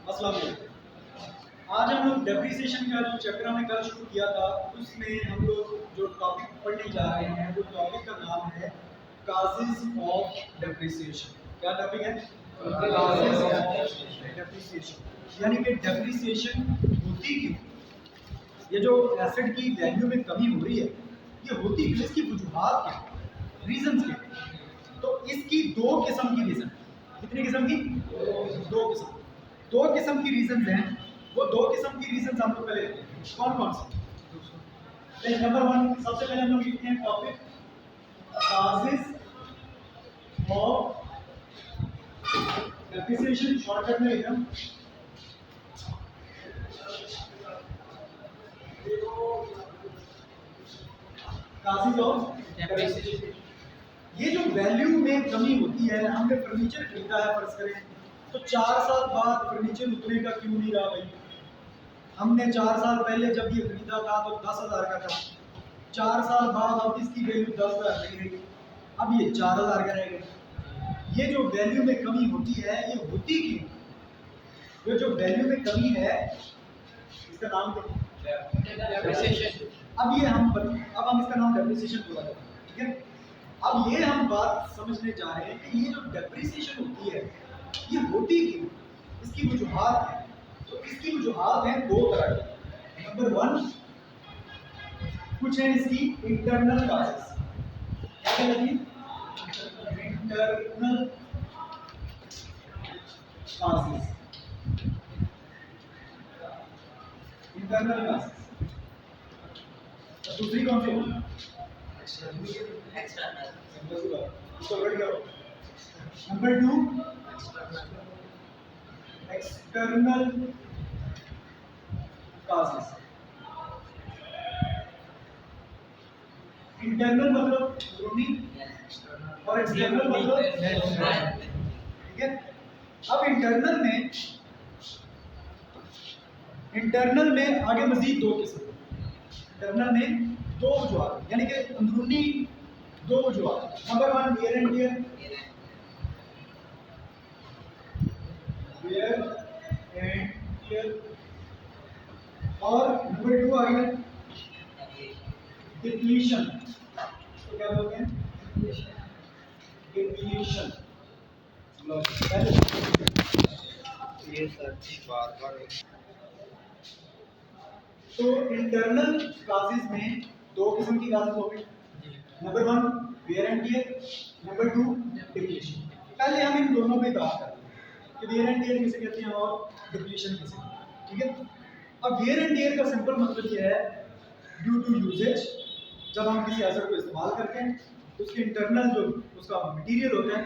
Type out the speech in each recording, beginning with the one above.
अस्सलाम वालेकुम। आज हम लोग डेप्रिसिएशन का जो चैप्टर हमने कल शुरू किया था उसमें हम लोग जो टॉपिक पढ़ने जा रहे हैं वो टॉपिक का नाम है काजेज ऑफ डेप्रिसिएशन। क्या टॉपिक है? काजेज ऑफ डेप्रिसिएशन, यानी कि डेप्रिसिएशन होती क्यों, ये जो एसेट की वैल्यू में कमी हो रही है ये होती क्यों, इसकी वजूहात क्या, रीजंस क्या। तो इसकी दो किस्म की रीजन, कितनी किस्म की? दो किस्म की रीजंस हैं। वो दो किस्म की रीजंस हम लोग पहले देखते हैं। कौन कौन से? नंबर वन, सबसे पहले हम लोग लिखते हैं topic causes of depreciation, shortcut में लिख रहा हूं। काजेस ऑफ डेप्रिसिएशन, ये जो वैल्यू में कमी होती है। हमने फर्नीचर खरीदा है फर्ज करें, तो 4 साल बाद फर्नीचर उतने का क्यों नहीं रहा भाई? हमने 4 साल पहले जब ये खरीदा था तो 10,000 का था, 4 साल बाद अब इसकी वैल्यू 10,000 नहीं रही, अब ये 4,000 का रहेगा। ये जो वैल्यू में कमी होती है ये होती क्यों? ये जो वैल्यू में कमी है इसका नाम क्या? डेप्रिसिएशन। अब हम इसका नाम डेप्रिसिएशन बोला जाता है, ठीक है। अब ये हम बात समझने जा रहे हैं कि ये जो डेप्रिसिएशन होती है ये होती क्यों, इसकी वजूहात है। तो इसकी वजूहात हैं दो तरह की। नंबर वन, कुछ है इसकी इंटरनल काजेस। क्या कहती है? Internal causes, internal causes. दूसरी कौन सी होगी? External. Number two, external causes. Internal मतलब अंदरूनी और एक्सटर्नल मतलब नेचुरल, ठीक है। अब इंटरनल में आगे मजीद दो किस्म, इंटरनल में दो वजूहात, यानी कि अंदरूनी दो वजूहात। Number one, wear and tear, wear and tear. और नंबर टू आ गया डिप्लीशन। तो क्या बोलते हैं? डिप्लीशन। ये सर बार बार तो इंटरनल काजेज में दो किस्म की काजेज हो गई। Number one, wear and tier, number two, depletion. पहले हम इन दोनों पे बात करते हैं कि वियर एंड टियर किसे कहते हैं और डिप्लीशन किसे कहते हैं, ठीक है। अब वियर एंड टियर का सिंपल मतलब ये है ड्यू टू यूजेज। जब हम किसी एसेट को इस्तेमाल करते हैं तो उसके इंटरनल जो उसका मटेरियल होता है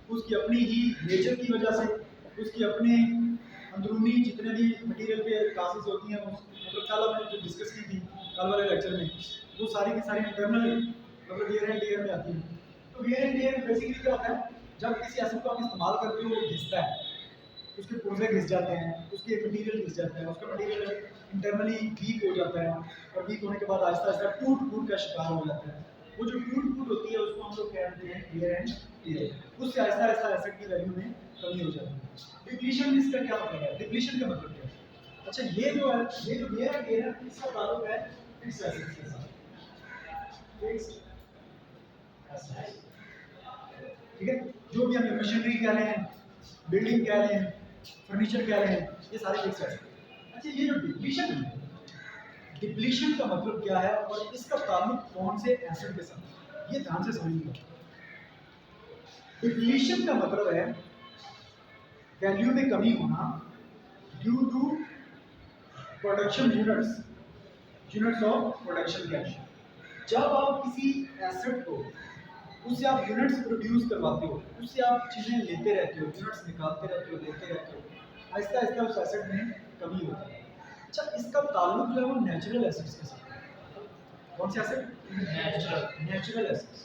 उसकी अपनी ही नेचर की वजह से, उसकी अपने अंदरूनी जितने भी मटेरियल पे क्लासेस होती हैं, मतलब कल हमने जो डिस्कस की थी कल वाले लेक्चर में, वो सारी की सारी इंटरनल मतलब वियर एंड टियर में आती है। तो वियर एंड टियर बेसिकली क्या होता है, जब किसी एसेट को आप इस्तेमाल करते हो वो घिसता है, उसके पुर्जे घिस जाते हैं, उसके मटेरियल घिस जाता है, उसका मटेरियल इंटरनली वीक हो जाता है और वीक होने के बाद आहिस्ता आहिस्ता टूट फूट का शिकार हो जाता है। वो जो टूट फूट होती है उसको हम लोग कहते हैं वियर एंड टियर। उससे आहिस्ता आहिस्ता एसेट की वैल्यू में कमी हो जाती है। डिप्लीशन इसका क्या मतलब है? डिप्लीशन का मतलब क्या है? अच्छा, ये जो वियर एंड टियर है इसका ताल्लुक है फिक्स्ड एसेट्स के साथ, फिक्स्ड एसेट्स, ठीक है। जो भी हम मशीनरी कह रहे हैं, बिल्डिंग कह रहे हैं, फर्नीचर कह रहे हैं, ये सारे फिक्स एसेट। अच्छा, ये जो डिप्लीशन है, डिप्लीशन का मतलब क्या है और इसका ताल्लुक कौन से एसेट के साथ, ये ध्यान से समझिएगा। डिप्लीशन का मतलब है वैल्यू में कमी होना due to production units of production cash. जब आप किसी एसेट को उससे आप यूनिट्स प्रोड्यूस करवाते हो, उससे आप चीज़ें लेते रहते हो, यूनिट्स निकालते रहते हो, लेते रहते हो, आहिस्ता आहिस्ता उस एसेट में कमी होती है। अच्छा, इसका ताल्लुक जो है वो नेचुरल एसेट्स के साथ है। कौन से asset? Natural assets.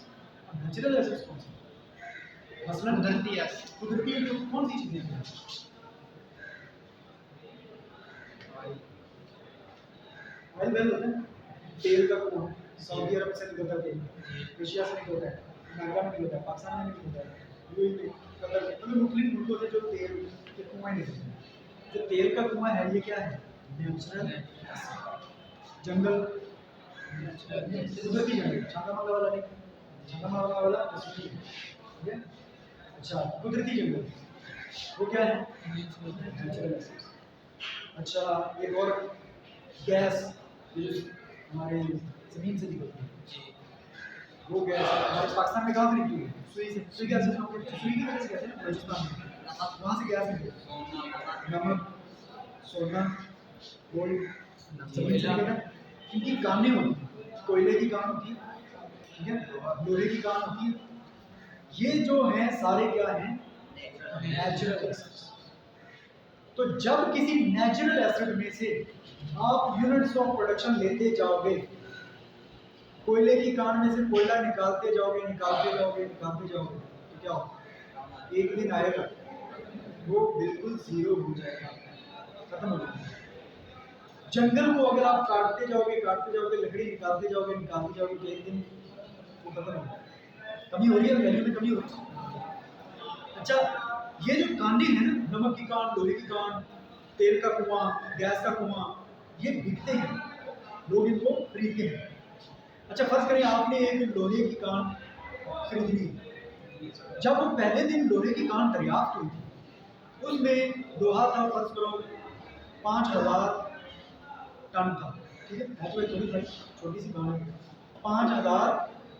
Natural assets कौन से? मसलन कुदरती जो कौन सी चीज़ें हैं? ऑयल वेल होता है, तेल का कुआं, सऊदी अरब से निकलता है तेल, एशिया से निकलता है, नागा में निकलता है, पाकिस्तान में निकलता है, यूएई में, कतर में, मतलब मुख्तलिफ मुल्कों से जो तेल के कुएं निकलते हैं। जो तेल का कुआं है ये क्या है? नेचुरल जंगल, कुदरती जंगल, छांगामांगा वाला नहीं, छांगामांगा वाला कश्मीर, ठीक है। अच्छा, कुदरती जंगल वो क्या है? Natural assets. अच्छा, एक और गैस जो हमारे जमीन से निकलती है, वो गैस हमारे पाकिस्तान में कहाँ से निकली है? सुई से। सुई गैस से, सुई की वजह से कहते हैं राजस्थान में, वहाँ से गैस निकली। नमक, सोना, गोल्ड, जमीन से निकलता है। इनकी कानें होती हैं, कोयले की कान होती है, ठीक है, लोहे की कान होती है। ये जो हैं सारे क्या हैं? Natural assets. तो जब किसी नेचुरल एसेट में से आप यूनिट्स ऑफ प्रोडक्शन लेते जाओगे, कोयले की कान में से कोयला निकालते जाओगे, निकालते जाओगे, निकालते जाओगे, तो क्या होगा? एक दिन आएगा वो बिल्कुल जीरो हो जाएगा, खत्म हो जाएगा। जंगल को अगर आप काटते जाओगे, लकड़ी निकालते जाओगे, तो एक दिन वो खत्म हो जाएगा। कमी हो रही है, वैल्यू में कमी हो रही है। अच्छा, ये जो कानें हैं ना, नमक की कान, लोहे की कान, तेल का कुआं, गैस का कुआं, ये बिकते हैं, लोग इनको खरीदते हैं। अच्छा, फर्ज करें आपने एक लोहे की कान खरीद ली। जब वो पहले दिन लोहे की कान दरियाफ्त हुई थी, उसमें लोहा था, फर्ज करो 5000 टन था, ठीक है, मैं तो एक थोड़ी भाई छोटी सी कान है, 5000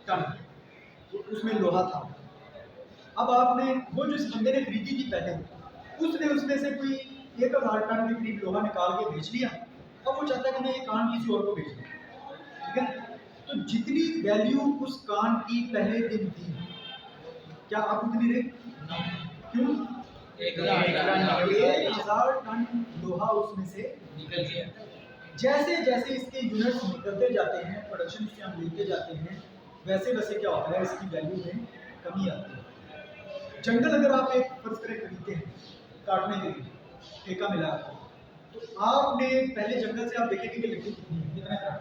टन उसमें लोहा था। अब आपने वो जो इस बंदे ने खरीदी थी पहले, उसने उसमें से कोई 1000 टन के करीब लोहा निकाल के बेच लिया। अब वो चाहता है कि मैं ये कान किसी और को बेच दूँ, ठीक है। तो जितनी वैल्यू उस कान की पहले दिन थी, क्या आप उतनी रही? क्यों? 1000 टन लोहा उसमें से निकल गया। जैसे जैसे इसके यूनिट्स निकलते जाते हैं, प्रोडक्शन से हम लेते जाते हैं, वैसे वैसे क्या होता है, इसकी वैल्यू में कमी आती है। जंगल अगर आप एक फर्ज करें खरीदते हैं काटने के लिए, ठेका मिला है, तो आपने पहले जंगल से आप देखेंगे कि लकड़ी कितनी है, कितना काटा है,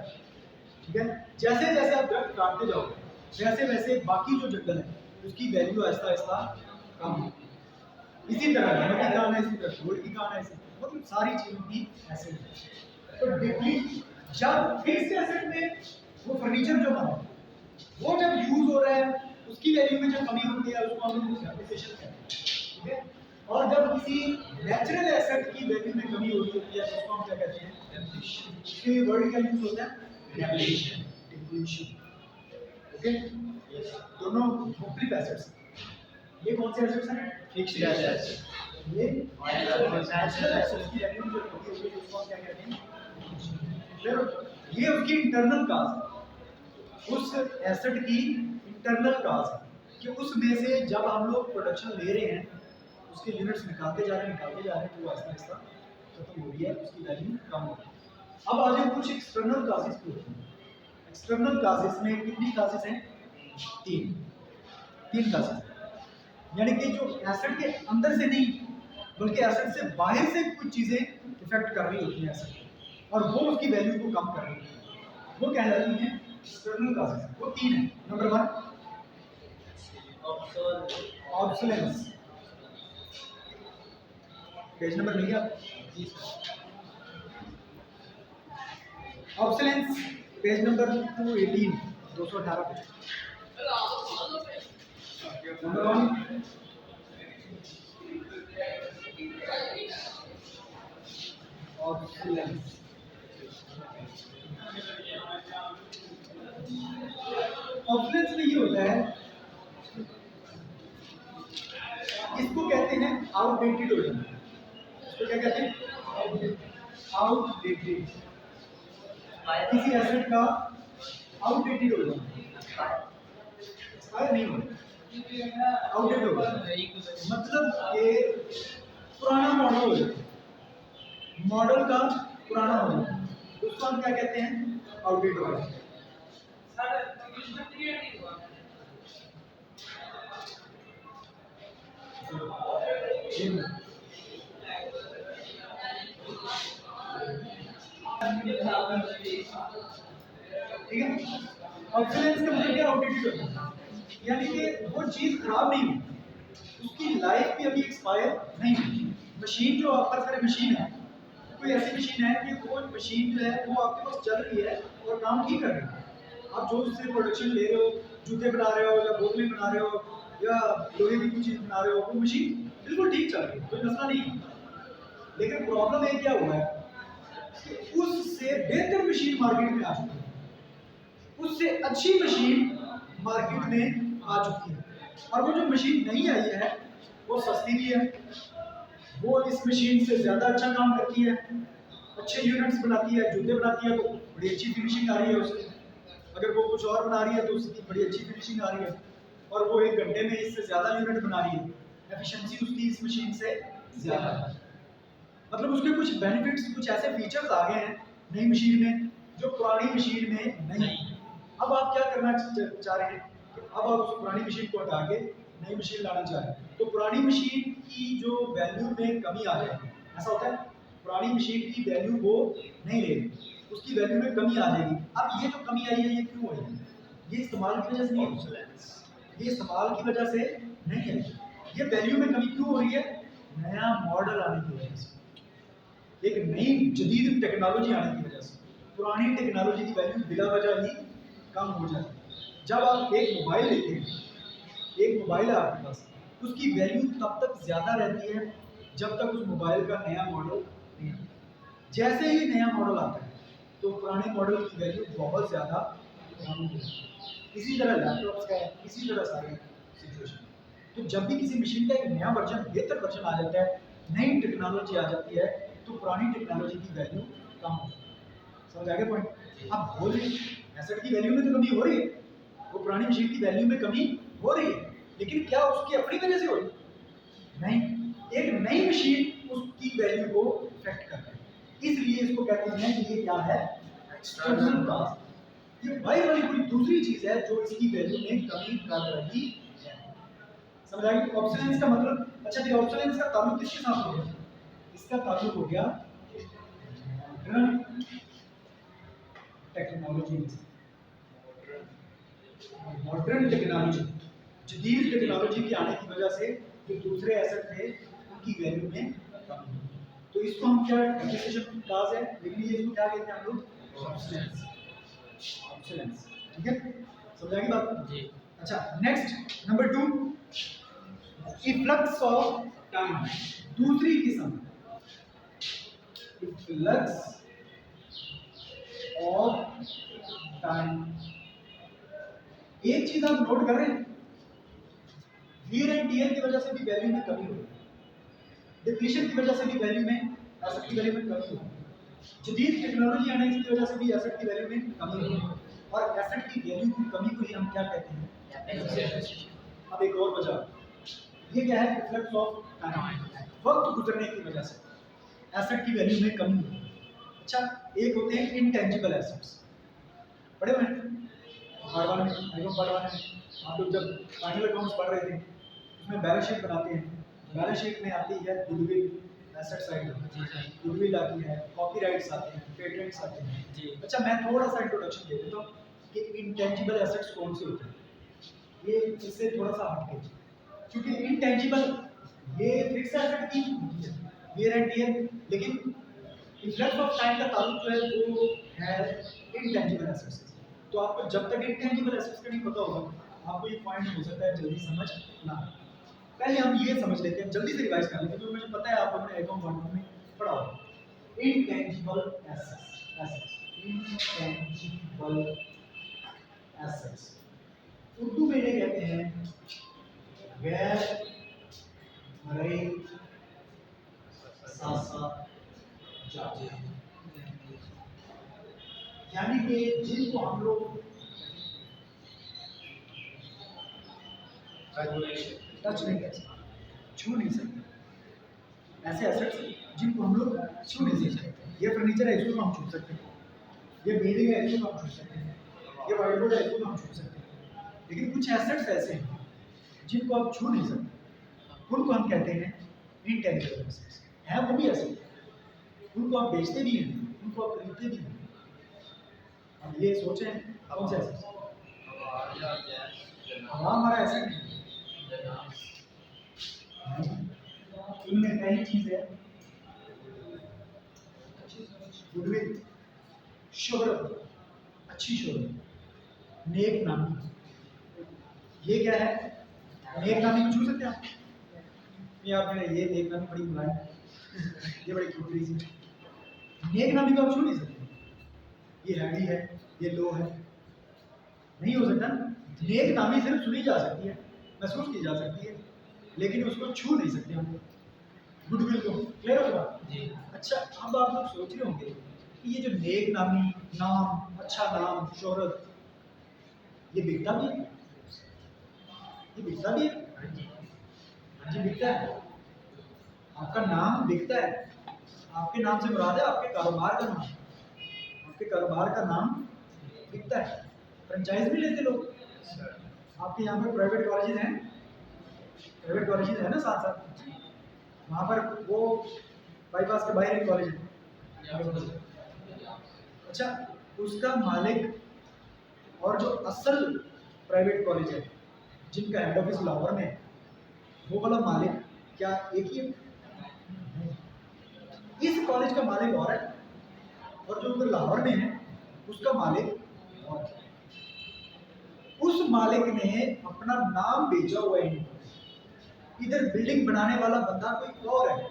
ठीक है। जैसे जैसे आप दरख्त काटते जाओगे, वैसे वैसे बाकी जो जंगल है उसकी वैल्यू आहिस्ता आहिस्ता कम होती है। इसी तरह नमक की कान है, इसी तरह गोल्ड की कान है, इसी मतलब सारी चीज़ों की ऐसे है। तो डिप्लीट, जब फिक्स्ड एसेट में वो फर्नीचर जो बना वो जब यूज हो रहा है, उसकी वैल्यू में जब कमी होती है, उसको हम डेप्रिसिएशन कहते हैं, ठीक है। और जब किसी नेचुरल एसेट की वैल्यू में कमी हो रही होती है, तो उसको हम क्या कहते हैं? इसके वर्ड का यूज होता है डेप्रिसिएशन, डिप्लीशन, ओके। दोनों मुख्तलिफ एसेट्स, ये कौन से एसेट्स हैं? Fixed assets. ये नेचुरल एसेट्स की वैल्यू जो होती है उसको हम क्या कहते हैं? फिर ये उसकी इंटरनल काज है, उस एसेट की इंटरनल काज है कि उसमें से जब हम लोग प्रोडक्शन ले रहे हैं, उसके यूनिट्स निकालते जा रहे हैं, तो वो आहिस्ता आहिस्ता खत्म हो रही है, उसकी वैल्यू कम हो रही है। अब आगे कुछ एक्सटर्नल काजेस भी होती हैं। एक्सटर्नल काजेस में कितनी काजेस हैं? तीन काजेस, यानी कि जो एसेट के अंदर से नहीं बल्कि एसेट से बाहर से कुछ चीज़ें इफेक्ट कर रही होती हैं एसेट को, और वो उसकी वैल्यू को कम कर रही है, वो कहलाती हैं एक्सटर्नल काजेस। वो तीन है। नंबर 1 ऑब्सोलेंस, पेज नंबर मिल गया? Obsolescence page number 218, 218 page. Number 1 obsolescence. Obsolescence में ये होता है, इसको कहते हैं आउटडेटेड हो जाना। इसको क्या कहते हैं? आउटडेटेड। किसी एसेट का आउटडेटेड हो जाना, एक्सपायर नहीं होना, आउटडेटेड हो जाना, मतलब कि पुराना मॉडल हो जाए, मॉडल का पुराना हो जाए, उसको हम क्या कहते हैं? आउटडेटेड हो जाए। ठीक है, ऑब्सोलेंस का मतलब क्या? आउटडेटेड हो जाना, यानी कि वो चीज खराब नहीं हुई, उसकी लाइफ भी अभी एक्सपायर नहीं हुई, मशीन जो फर्ज करें मशीन है, कोई ऐसी मशीन है कि वो मशीन जो है वो आपके पास चल रही है और काम ठीक कर रही है। आप जो उससे प्रोडक्शन ले रहे हो, जूते बना रहे हो या बोतलें बना रहे हो या लोहे की कोई चीज़ बना रहे हो, वो मशीन बिल्कुल ठीक चल रही है, कोई मसला नहीं है। लेकिन प्रॉब्लम ये क्या हुआ है कि उससे बेहतर मशीन मार्केट में आ चुकी है, उससे अच्छी मशीन मार्केट में आ चुकी है, और वो जो मशीन नहीं आई है वो सस्ती भी है, वो इस मशीन से ज़्यादा अच्छा काम करती है, अच्छे यूनिट्स बनाती है, जूते बनाती है तो बड़ी अच्छी फिनिशिंग आ रही है उसकी। अगर वो कुछ और बना रही है तो उसकी बड़ी अच्छी फिनिशिंग आ रही है, और वो 1 घंटे में इससे ज़्यादा यूनिट बना रही है, एफिशिएंसी उसकी इस मशीन से ज़्यादा है। मतलब उसके कुछ बेनिफिट्स, कुछ ऐसे फीचर्स आ गए हैं नई मशीन में जो पुरानी मशीन में नहीं। अब आप क्या करना चाह रहे हैं कि अब आप उस पुरानी मशीन को हटा के नई मशीन लाना चाह रहे हैं, तो पुरानी मशीन की जो वैल्यू में कमी आ जाएगी। ऐसा होता है, पुरानी मशीन की वैल्यू वो नहीं रहेगी, उसकी वैल्यू में कमी आ जाएगी। अब ये जो कमी आई है ये क्यों आई है? ये इस्तेमाल की वजह से नहीं है, ये इस्तेमाल की वजह से नहीं है, ये वैल्यू में कमी क्यों हो रही है? नया मॉडल आने की वजह से, एक नई जदीद टेक्नोलॉजी आने की वजह से। पुरानी टेक्नोलॉजी की वैल्यू बिला वजह ही कम हो जाती है। जब आप एक मोबाइल लेते हैं, एक मोबाइल है आपके पास, उसकी वैल्यू तब तक ज़्यादा रहती है जब तक उस मोबाइल का नया मॉडल नहीं आता। जैसे ही नया मॉडल आता है तो पुराने मॉडल की वैल्यू बहुत ज़्यादा कम हो जाती है। इसी तरह लैपटॉप्स का है, इसी तरह सारी सिचुएशन। तो जब भी किसी मशीन का एक नया वर्जन, बेहतर वर्जन आ जाता है, नई टेक्नोलॉजी आ जाती है, तो पुरानी टेक्नोलॉजी की वैल्यू कम हो जाती है। समझ आ गया पॉइंट? अब हो रही एसेट की वैल्यू में तो कमी हो रही है, वो पुरानी मशीन की वैल्यू में कमी हो रही है, लेकिन क्या उसकी अपनी वजह से हो रही है? नहीं, एक नई मशीन उसकी वैल्यू को इफेक्ट कर रही है, इसलिए इसको कहते हैं कि ये क्या है? External cost. ये बाहर वाली कोई दूसरी चीज है जो इसकी वैल्यू में कमी कर रही है। समझ आई? ऑब्सोलेंस का मतलब, अच्छा ये ऑब्सोलेंस का ताल्लुक किसके साथ हो गया? इसका ताल्लुक हो गया मॉडर्न टेक्नोलॉजी से। मॉडर्न टेक्नोलॉजी, जदीद टेक्नोलॉजी के आने की वजह से जो दूसरे एसेट थे उनकी वैल्यू में कमी हुई। तो इसको हम क्या डेप्रिसिएशन क्लास है, लेकिन ये इसको क्या कहते हैं हम लोग? ऑब्सोलेंस। ऑब्सोलेंस, ठीक है? समझ आएगी बात जी? अच्छा, next number 2, efflux of time. दूसरी किस्म, इफ्लक्स ऑफ टाइम। एक चीज आप नोट कर रहे हैं, वियर एंड टियर की वजह से भी वैल्यू में कमी हो रही है, डिप्लीशन की वजह से भी वैल्यू में, एसेट की वैल्यू में कमी हो रही है, जदीद टेक्नोलॉजी आने की वजह से भी एसेट की वैल्यू में कमी हो रही है, और एसेट की वैल्यू की कमी को ही हम क्या कहते हैं? अब एक और वजह, ये क्या है? इफ्लक्स ऑफ टाइम, वक्त गुजरने की वजह से एसेट की वैल्यू में कमी हो रही है। अच्छा, एक होते हैं इनटेंजिबल एसेट्स, पढ़े हुए हैं पार्ट 1 में, आप लोग जब फाइनल अकाउंट्स पढ़ रहे थे उसमें बैलेंस शीट बनाते हैं, बैलेंस शीट में आती है गुडविल, एसेट साइड गुडविल आती है, कॉपीराइट्स आते हैं, पेटेंट्स आते हैं जी। अच्छा, मैं थोड़ा सा इंट्रोडक्शन दे देता हूँ कि इंटेंजिबल एसेट्स कौन से होते हैं। ये इससे थोड़ा सा हटके, क्योंकि इंटेंजिबल ये फिक्स एसेट की वियर एंड टियर, लेकिन इफ्लक्स ऑफ टाइम का ताल्लुक जो है वो है इंटेंजिबल एसेट्स। तो आपको जब तक इंटेंजिबल एसेट्स का नहीं पता होगा, आपको ये पॉइंट हो सकता है जल्दी समझ ना आए। पहले हम ये समझ लेते हैं, जल्दी से रिवाइज कर लेते हैं, क्योंकि मुझे पता है आप लोगों ने अकाउंट 1 में पढ़ा होगा। Intangible assets, intangible assets Urdu में ये कहते हैं गैर मरई सासा जाती, यानी कि जिनको हम लोग टच नहीं कर सकते, छू नहीं सकते, ऐसे एसेट्स जिनको हम लोग छू नहीं सकते। ये फर्नीचर है, इसको हम छू सकते हैं, ये बिल्डिंग है, इसको हम छू सकते हैं, ये व्हाइट बोर्ड है, इसको हम छू सकते हैं, लेकिन कुछ एसेट्स ऐसे हैं जिनको आप छू नहीं सकते, उनको हम कहते हैं इंटेंजिबल एसेट्स। है वो भी ऐसे, उनको आप बेचते भी हैं, उनको आप खरीदते भी हैं। अब ये सोचें कौन से एसेट्स? हवा हमारा एसेट है, इनमें पहली चीज है गुडविल, शोहरत, अच्छी शोहरत, नेक नामी। ये क्या है? नेक नामी को छू सकते हैं आप? ये आपने ये नेक नामी बड़ी बुलाई, ये बड़ी खूबसूरत सी, नेक नामी को आप छू नहीं सकते। ये हैवी है, ये लो है, नहीं हो सकता ना। नेक नामी सिर्फ सुनी जा सकती है, महसूस की जा सकती है, लेकिन उसको छू नहीं सकते हम गुडविल को। क्लियर होगा जी? अच्छा, अब आप लोग सोच रहे होंगे कि ये जो नेक नामी, नाम, अच्छा नाम, शोहरत, ये बिकता भी है? ये बिकता भी है? हाँ जी बिकता है। आपका नाम बिकता है। आपके नाम से मुराद है आपके कारोबार का नाम, आपके कारोबार का नाम बिकता है। फ्रेंचाइज भी लेते लोग। आपके यहाँ पर प्राइवेट कॉलेजेस हैं, प्राइवेट कॉलेजेस है ना साथ साथ, वहाँ पर वो बाईपास के बाहर एक कॉलेज है। अच्छा, उसका मालिक और जो असल प्राइवेट कॉलेज है जिनका हेड ऑफिस लाहौर में है, वो वाला मालिक क्या एक ही है? इस कॉलेज का मालिक और है, और जो उधर लाहौर में है उसका मालिक और है। उस मालिक ने अपना नाम बेचा हुआ है। इधर बिल्डिंग बनाने वाला बंदा कोई और है,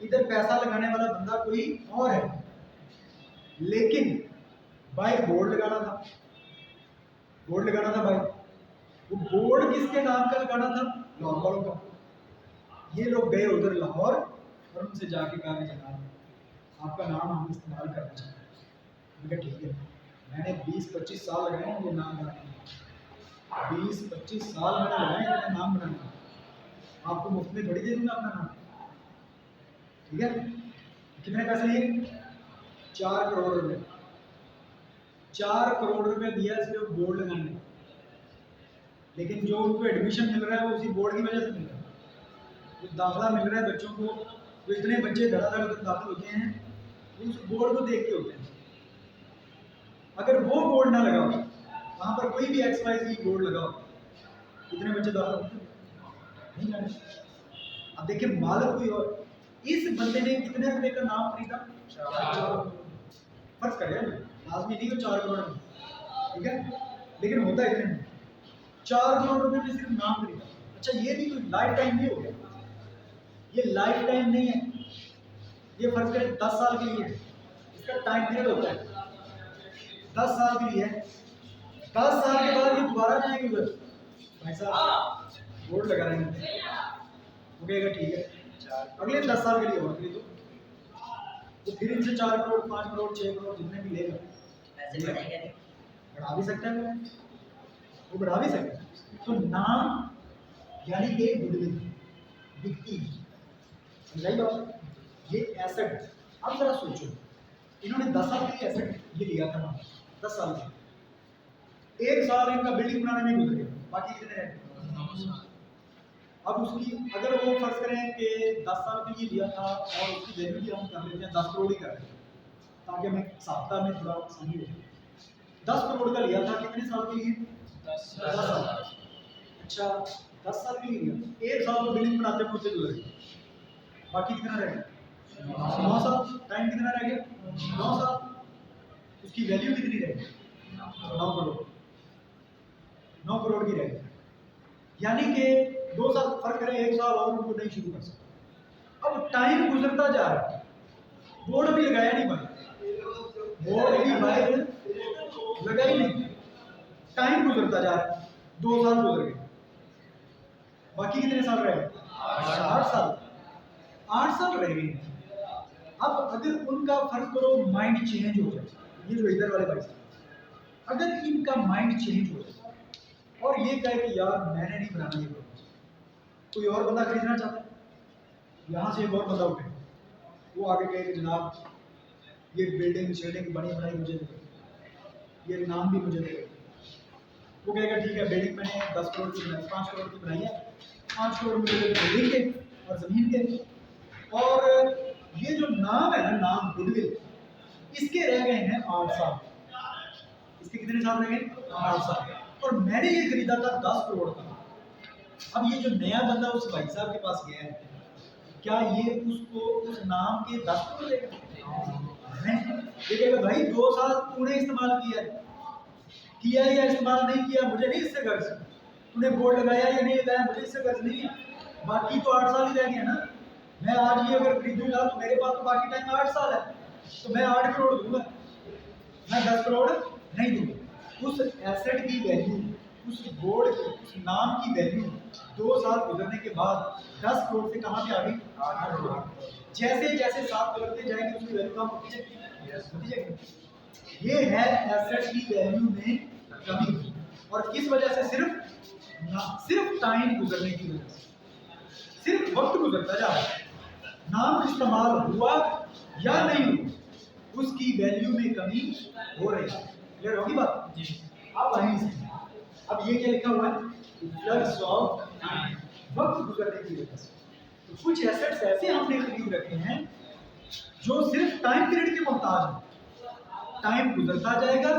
इधर पैसा लगाने वाला बंदा कोई और है, लेकिन बाहर बोर्ड लगाना था, बोर्ड लगाना था भाई। वो बोर्ड किसके नाम का लगाना था? लाहौर वालों का। ये लोग गए उधर लाहौर और उनसे जाके कहा कि जनाब आपका नाम हम इस्तेमाल करना चाहते हैं। मैंने कहा ठीक है, मैंने 20-25 साल लगाए हैं ये नाम बनाने में, 20-25 साल मैंने लगाए हैं ये नाम बनाने में, आपको मुफ्त में थोड़ी दे दूंगा अपना नाम। ठीक है, कितने पैसे लिए? 4 करोड़ रुपए। 4 करोड़ रुपए दिया सिर्फ बोर्ड लगाने में, लेकिन जो उनको एडमिशन मिल रहा है वो उसी बोर्ड की वजह से मिल रहा है। जो दाखिला मिल रहा है बच्चों को, तो इतने बच्चे धड़ाधड़ दाखिल होते हैं उस बोर्ड को देख के होते हैं। अगर वो बोर्ड ना लगा हो, वहाँ पर कोई भी XYZ बोर्ड लगा हो, कितने बच्चे दाखिल होते हैं? नहीं जाने। अब देखिए मालिक कोई और, इस बंदे ने कितने रुपए का नाम खरीदा? 4। फर्ज करें लाजमी नहीं हो 4 करोड़ में, ठीक है, लेकिन होता है इतने में 4 करोड़ रुपए में सिर्फ नाम खरीदा। अच्छा, ये भी कोई लाइफ टाइम नहीं हो गया, ये लाइफ टाइम नहीं है, ये फर्ज करें 10 साल के लिए है, इसका टाइम पीरियड होता है 10 साल के लिए है। 10 साल के बाद ये दोबारा जाएंगे उधर, भाई साहब बोर्ड लगा रहेंगे, वो कहेगा ठीक है अगले 10 साल के लिए और खरीदो, तो फिर इनसे 4 करोड़ 5 करोड़ 6 करोड़ जितने भी लेगा पैसे बढ़ा भी सकता है, वो बढ़ा भी सकता है। तो नाम यानी कि गुडविल बिकती है, समझाई बात? ये एसेट है। अब जरा सोचो, इन्होंने 10 साल के लिए एसेट ये लिया था ना, 10 साल के, 1 साल इनका बिल्डिंग बनाने में गुजर गया, बाकी कितने रहे? 9 साल। अब उसकी अगर वो फर्ज करें कि 10 साल के लिए लिया था और उसकी वैल्यू भी हम कर लेते हैं 10 करोड़ ही कर लेते हैं ताकि हमें साप्ताह में थोड़ा आसानी हो। 10 करोड़ का लिया था कितने साल के लिए? 10 साल। अच्छा, 10 साल के लिए लिया, 1 साल तो बिल्डिंग बनाते हैं उससे गुजर गया, बाकी कितना रह गया? 9 साल। टाइम कितना रह गया? 9 साल। उसकी वैल्यू कितनी रह गई? 9 करोड़। 9 करोड़ की रह गई, यानी कि 2 साल फर्क करें, 1 साल और उनको नहीं शुरू कर सकते। अब टाइम गुजरता जा रहा है, बोर्ड भी लगाया नहीं भाई, बोर्ड भी भाई लगा ही नहीं, टाइम गुजरता जा रहा है, 2 साल गुजर गए, बाकी कितने साल रह गए? 8 साल। 8 साल रह गए। अब अगर उनका फर्क करो माइंड चेंज हो जाए, ये जो इधर वाले भाई साहब, अगर इनका माइंड चेंज हो जाए और ये कहे कि यार मैंने नहीं बनाना ये, कोई और बंदा खरीदना चाहता है, यहाँ से एक और बंदा उठे, वो आगे कहे कि जनाब ये बिल्डिंग शेडिंग बनी बनाई मुझे दे, ये नाम भी मुझे दे, वो कहेगा ठीक है बिल्डिंग मैंने 10 करोड़ की बनाई, 5 करोड़ की बनाई है, 5 करोड़ मुझे बिल्डिंग के और ज़मीन के, और ये जो नाम है ना, नाम गुडविल, इसके रह गए हैं 8 साल। इसके कितने साल रह गए? 8 साल। और मैंने ये खरीदा था 10 करोड़ का। अब ये जो नया बंदा उस भाई साहब के पास गया है, क्या ये उसको उस नाम के 10 करोड़ देगा? नहीं, ये कहेगा भाई 2 साल तूने इस्तेमाल किया या इस्तेमाल नहीं किया, मुझे नहीं इससे गर्ज। तूने बोर्ड लगाया या नहीं लगाया, मुझे इससे गर्ज नहीं है। बाकी तो 8 साल ही रह गए ना। मैं आज ये अगर खरीदूंगा तो मेरे पास तो बाकी टाइम 8 साल है, तो मैं 8 करोड़ दूंगा, मैं 10 करोड़ नहीं दूंगा। उस एसेट की वैल्यू, उस बोर्ड की, उस नाम की वैल्यू 2 साल गुजरने के बाद 10 करोड़ से कहाँ पे आ गई? 8 करोड़। जैसे जैसे साल गुजरते जाएंगे उसकी वैल्यू कम होती जाएगी। ये है एसेट की वैल्यू में कमी। और किस वजह से? सिर्फ टाइम गुजरने की वजह से, सिर्फ वक्त गुजरता जा रहा है, नाम इस्तेमाल हुआ या नहीं हुआ, उसकी वैल्यू में कमी हो रही है। क्लियर होगी बात? अब वहीं से अब ये क्या लिखा हुआ है? फ्लक्स ऑफ टाइम, वक्त गुजरने की वजह से। तो कुछ एसेट्स ऐसे हमने खरीद रखे हैं जो सिर्फ टाइम पीरियड के मोहताज हैं। टाइम गुजरता जाएगा,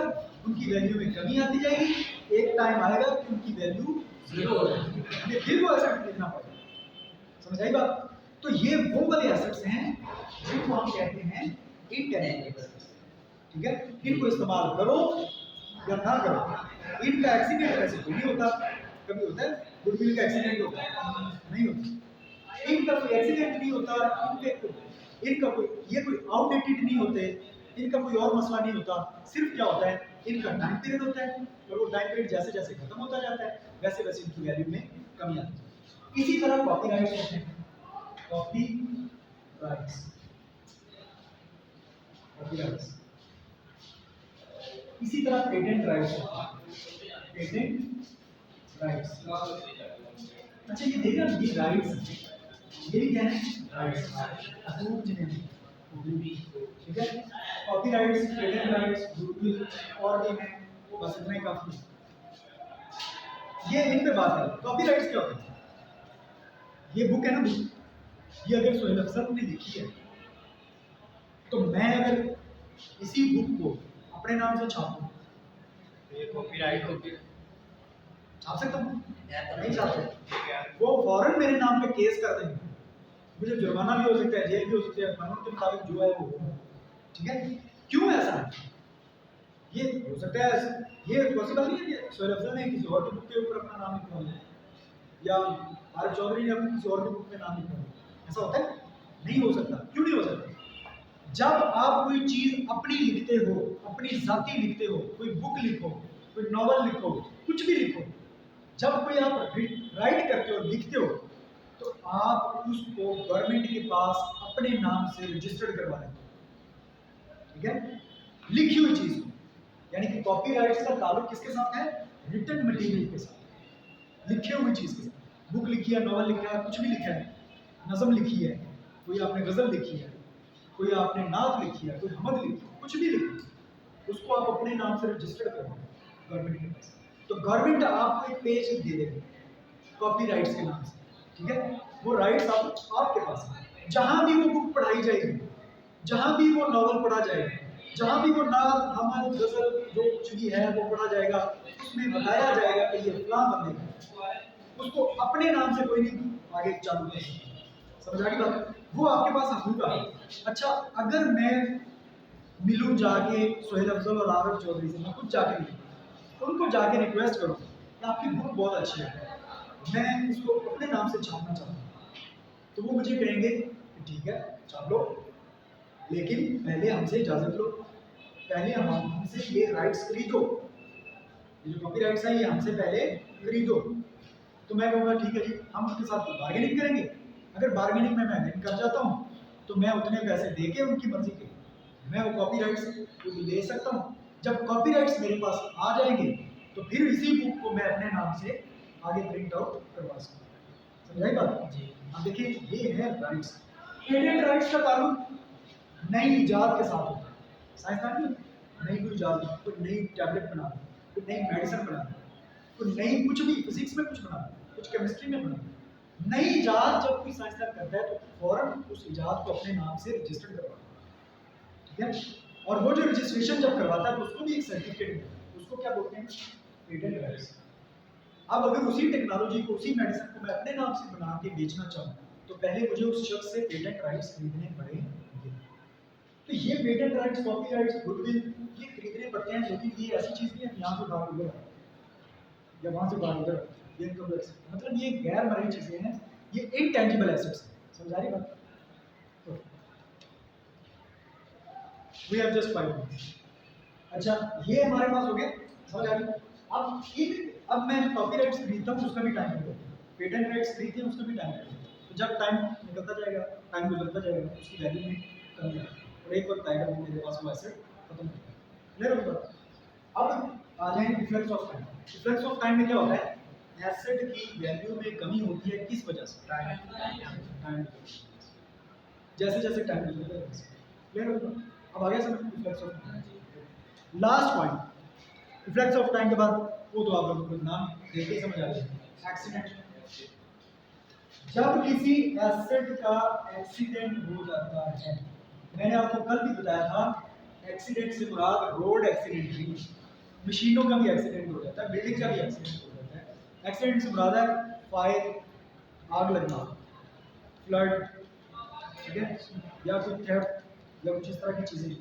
उनकी वैल्यू में कमी आती जाएगी, एक टाइम आएगा कि उनकी वैल्यू 0 हो जाएगी, हमें फिर वो एसेट देखना पड़ेगा। समझ आई बात? तो ये वो वाले एसेट्स हैं जिनको हम कहते हैं इंटेंजिबल एसेट्स। ठीक है, इनको इस्तेमाल करो या ना करो। इनका एक्सीडेंट वैसे कोई नहीं होता, कभी होता है गुडविल का एक्सीडेंट होता है? नहीं होता। इनका कोई एक्सीडेंट नहीं होता, इनका कोई ये कोई आउटडेटेड नहीं होते, इनका कोई और मसला नहीं होता। सिर्फ क्या होता है, इनका टाइम पीरियड होता है, और वो टाइम पीरियड जैसे जैसे खत्म होता जाता है वैसे वैसे इनकी वैल्यू में कमी आती है। इसी तरह कॉपीराइट्स होते हैं, कॉपीराइट्स, कॉपीराइट्स। इसी तरह पेटेंट राइट्स होते हैं, पेटेंट राइट्स। अच्छा ये देखना, ये राइट्स, ये भी क्या है? राइट्स। ठीक है, कॉपीराइट्स, पेटेंट राइट्स, गुडविल और भी हैं, बस इतना ही काफी है। ये इन पे बात करें। कॉपीराइट्स क्या होता है? ये बुक है ना, बुक, ये अगर सोहेल अफजल ने लिखी है तो मैं अगर इसी बुक को अपने नाम से छापूं, ये कॉपीराइट होगी, छाप सकता हूँ? नहीं छाप सकता। वो फौरन मेरे नाम पे केस कर देंगे, मुझे जुर्माना भी हो सकता है, जेल भी हो सकती है, कानून के मुताबिक जो है वो होगा। ठीक है, क्यों ऐसा है? ये हो सकता है, ये पॉसिबल नहीं है कि सोहेल अफजल ने किसी और की बुक के ऊपर अपना नाम लिखवा लिया, या आरिफ चौधरी ने अपनी किसी और की बुक में नाम लिखवा लिया। ऐसा होता है? नहीं हो सकता। क्यों नहीं हो सकता? जब आप कोई चीज अपनी लिखते हो, अपनी जाती लिखते हो, कोई बुक लिखो, कोई नॉवल लिखो, कुछ भी लिखो, जब कोई आप राइट करते हो, लिखते हो, तो आप उसको गवर्नमेंट के पास अपने नाम से रजिस्टर्ड करवा लेते हो। ठीक है, लिखी हुई चीज को, यानी कि कॉपीराइट्स का ताल्लुक किसके साथ है? रिटन मटेरियल के साथ, लिखी हुई चीज के साथ। बुक लिखी है, नॉवल लिखा है, कुछ भी लिखा है, नज़म लिखी है, कोई आपने गजल लिखी है, कोई आपने नात लिखी है, कोई हमद लिखी है, कुछ भी लिखी, उसको आप अपने नाम से रजिस्टर्ड करो गवर्नमेंट के पास, तो गवर्नमेंट आपको एक पेज दे देगी कॉपीराइट्स के नाम से। ठीक है, वो राइट्स आपके पास है। जहां भी वो बुक पढ़ाई जाएगी, जहां भी वो नॉवल पढ़ा जाएगा, जहां भी वो नात, हमद, गजल जो कुछ भी है वो पढ़ा जाएगा, उसमें बताया जाएगा कि ये फलां बंदे का, उसको अपने नाम से कोई नहीं आगे चालू कर सकता। समझ आ गई बात? वो आपके पास होगा। अच्छा, अगर मैं मिलूं जाके सोहेल अफजल और आरिफ चौधरी से, मैं खुद जाके मिलूं, उनको जाके रिक्वेस्ट करूं कि आपकी बुक बहुत अच्छी है, मैं इसको अपने नाम से छापना चाहता हूँ, तो वो मुझे कहेंगे ठीक है छाप लो, लेकिन पहले हमसे इजाज़त लो, पहले हमसे ये राइट्स खरीदो, ये जो कॉपी राइट्स हैं ये हमसे पहले खरीदो। तो मैं कहूँगा ठीक है जी, हम उसके साथ बार्गेनिंग करेंगे। अगर बार्गेनिंग में मैं विन कर जाता हूँ तो मैं उतने पैसे दे के उनकी मर्जी के मैं वो कॉपी राइट्स ले सकता हूँ। जब कॉपी राइट्स मेरे पास आ जाएंगे तो फिर इसी बुक को मैं अपने नाम से आगे प्रिंट आउट करवा सकता हूँ। समझाई बात जी? अब देखिए ये है राइट्स। पेटेंट राइट्स का ताल्लुक नई इजाद के साथ होता है। साइंसदान नई कोई इजाद, कोई नई टैबलेट बना, कोई नई मेडिसिन बना, कोई नई कुछ भी, फिजिक्स में कुछ बना, कुछ केमिस्ट्री में बना, नई इजाद जब कोई साइंसदान करता है तो फौरन उस इजाद को अपने नाम से रजिस्टर्ड करवाता है। ठीक है, और वो जो रजिस्ट्रेशन जब करवाता है तो उसको भी एक सर्टिफिकेट मिलता है, उसको क्या बोलते हैं? Patent rights. अब अगर उसी टेक्नोलॉजी को, उसी मेडिसिन को मैं अपने नाम से बना के बेचना चाहूँ तो पहले मुझे उस शख्स से पेटेंट राइट्स खरीदने पड़ेंगे। तो ये patent rights, copy rights, goodwill ये खरीदने पड़ते हैं, लेकिन ये ऐसी चीज़ नहीं है यहाँ से बाहर उधर या वहाँ से बाहर उधर, ये इनकम टैक्स मतलब ये गैर मरी चीज़ें हैं, ये इनटेंजिबल एसेट्स हैं। समझा रही बात? We have just 5 minutes. अच्छा ये हमारे पास हो गया, समझ आ रही? अब मैं कॉपीराइट्स खरीदता हूँ उसका भी टाइम लगेगा, पेटेंट राइट्स खरीदते हैं उसका भी टाइम लगेगा। तो जब टाइम निकलता जाएगा, टाइम गुजरता जाएगा, उसकी वैल्यू में कमी आएगी और एक वक्त आएगा वो मेरे पास वो एसेट खत्म हो जाएगा। क्लियर हो गया? अब आ जाएंगे difference of time. Difference of time में क्या होता है? एसेट की वैल्यू में कमी होती है किस वजह से? टाइम। जैसे जैसे टाइम गुजरता है वैसे। क्लियर हो गया? अब आ गया समझ difference of time. Last point difference of time के बाद वो तो आप लोगों को नाम देख के समझ आ गया, एक्सीडेंट। जब किसी एसेट का एक्सीडेंट हो जाता है, मैंने आपको कल भी बताया था, एक्सीडेंट से मुराद रोड एक्सीडेंट नहीं, मशीनों का भी एक्सीडेंट हो जाता है, बिल्डिंग का भी एक्सीडेंट हो जाता है। एक्सीडेंट से मुराद है फायर, आग लगना, फ्लड, ठीक है, या कोई थेफ्ट या कुछ इस तरह की चीज़ें,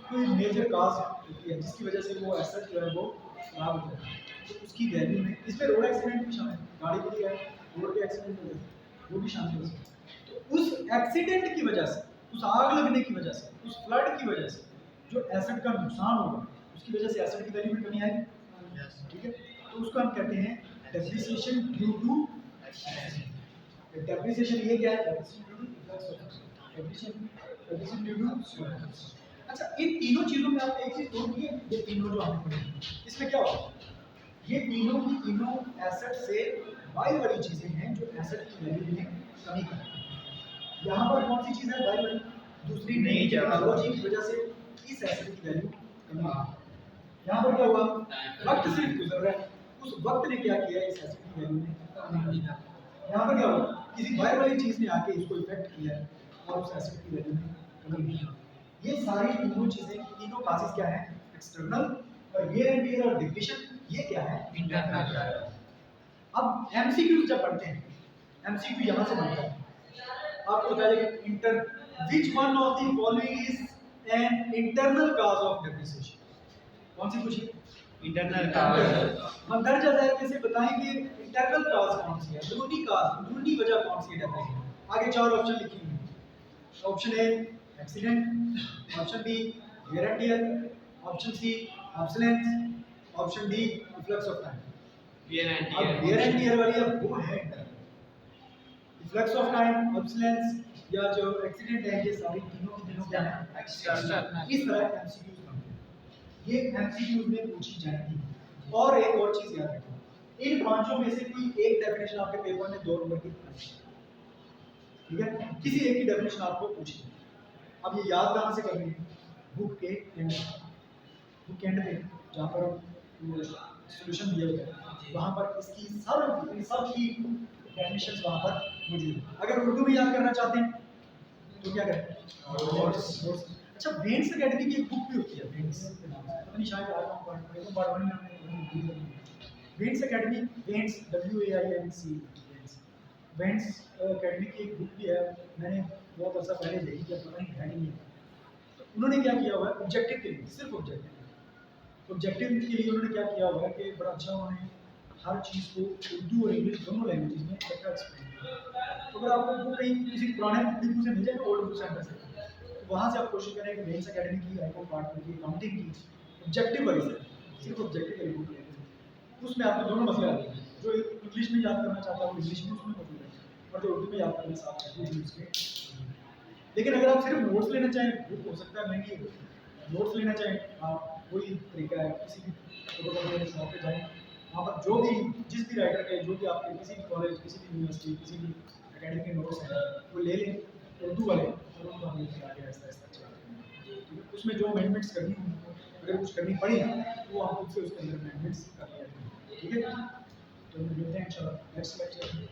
कोई मेजर काज होती है जिसकी वजह से वो एसेट जो है वो खराब हो जाता है, तो उसकी वैल्यू में इसमें रोड एक्सीडेंट भी शामिल है, गाड़ी खुली है, रोड पे एक्सीडेंट हो गया, वो भी शामिल हो सकता है। तो उस एक्सीडेंट की वजह से, उस आग लगने की वजह से, उस फ्लड की वजह से जो एसेट का नुकसान होगा, उसकी वजह से एसेट की वैल्यू में कमी आएगी, ठीक है। तो उसको हम कहते हैं depreciation due to accident. Depreciation ये क्या है? Depreciation due to. अच्छा इन तीनों चीजों में आप एक चीज नोट किए, ये तीनों जो हमने पढ़ी इसमें क्या होता है? ये तीनों की तीनों एसेट से बाई वाली चीजें हैं जो एसेट की वैल्यू में कमी करती हैं। यहाँ पर कौन सी चीज है बाई वाली? दूसरी नई टेक्नोलॉजी की वजह से इस एसेट की वैल्यू कमी हुई। यहाँ पर क्या हुआ? वक्त सिर्फ गुजर रहा है, उस वक्त ने क्या किया? इस एसेट की वैल्यू में कमी कर दी। यहाँ पर क्या हुआ? किसी बाहर वाली चीज ने आके इसको इफेक्ट किया है और उस एसेट की वैल्यू में कमी नहीं हुई। ये सारी तीनों चीजें, तीनों क्लासेस क्या है? एक्सटर्नल, और वेयर एंड टियर और डिप्रीशिएशन ये क्या है? इंटरनल। अब एमसीक्यू जब पढ़ते हैं, एमसीक्यू यहाँ से बनता है, आपको बताइए inter which one of the following is an internal cause of depreciation? कौन सी पूछी? Internal cause. हम दर्जा ज़ैल में से बताएंगे इंटरनल कॉज कौन सी है, अंदरूनी कॉज, अंदरूनी वजह कौन सी है डेप्रिसिएशन। आगे 4 ऑप्शन लिखी हुई है। Option A accident, option B wear and tear, option C obsolescence, option D reflux of time. Wear and tear वाली अब वो है रिफ्लक्स ऑफ टाइम, ऑब्सोलेंस या जो एक्सीडेंट है, ये सारी तीनों की तीनों क्या है? एक्सटर्नल। इस तरह एमसीक्यूज बनते हैं, ये एमसीक्यूज में पूछी जाएगी। और एक और चीज याद रखो, इन पांचों में से कोई एक डेफिनेशन आपके पेपर में 2 नंबर की, ठीक है, किसी एक की डेफिनेशन आपको पूछी। अब ये याद कहाँ से करनी है? बुक के एंड, बुक एंड पे जहाँ पर सॉल्यूशन दिया होता है, वहाँ पर इसकी सब की डेफिनेशंस वहाँ पर मौजूद है। अगर उर्दू में याद करना चाहते हैं तो क्या करें? अच्छा वेंस एकेडमी की एक बुक भी होती है, वेंस के नाम से, पता नहीं शायद आज हम पढ़ेंगे पार्ट 1 में हमने Vance academy, Vance WAINC, Vance academy की एक बुक भी है, मैंने बहुत अर्सा पहले देखी थी, पता नहीं है नहीं। तो उन्होंने क्या किया हुआ है ऑब्जेक्टिव के लिए, सिर्फ ऑब्जेक्टिव के लिए उन्होंने क्या किया हुआ है कि बड़ा अच्छा उन्होंने हर चीज़ को उर्दू और इंग्लिश दोनों लैंग्वेज में अच्छा एक्सप्लेन किया। तो अगर आपको बुक कहीं किसी पुराने बुक से मिल जाए, ओल्ड बुक सेंटर से, तो वहाँ से आप कोशिश करें कि वेंस एकेडमी की, आईको पार्ट की, अकाउंटिंग की ऑब्जेक्टिव वाली से, सिर्फ ऑब्जेक्टिव वाली बुक लें, उसमें आपको दोनों मसले आते हैं। जो इंग्लिश में याद करना चाहता है वो इंग्लिश में उसमें मौजूद है, और जो उर्दू में याद करना चाहता है वो उसके। लेकिन अगर आप सिर्फ नोट्स लेना चाहें, बुक हो सकता है महंगी हो, नोट्स लेना चाहें आप, वही तरीका है, किसी भी फोटोकॉपी के शॉप पे जाएं, वहाँ पर जो भी जिस भी राइटर के, जो भी आपके किसी भी कॉलेज, किसी भी यूनिवर्सिटी, किसी भी एकेडमी के नोट्स हैं वो ले लें उर्दू वाले, और उनको हम आगे आहिस्ता आहिस्ता चलाते हैं। उसमें जो अमेंडमेंट्स करनी हो, अगर कुछ करनी पड़ी तो वो आप खुद से उसके अंदर अमेंडमेंट्स कर लिया, ठीक है। तो मिलते हैं इंशाल्लाह नेक्स्ट लेक्चर में।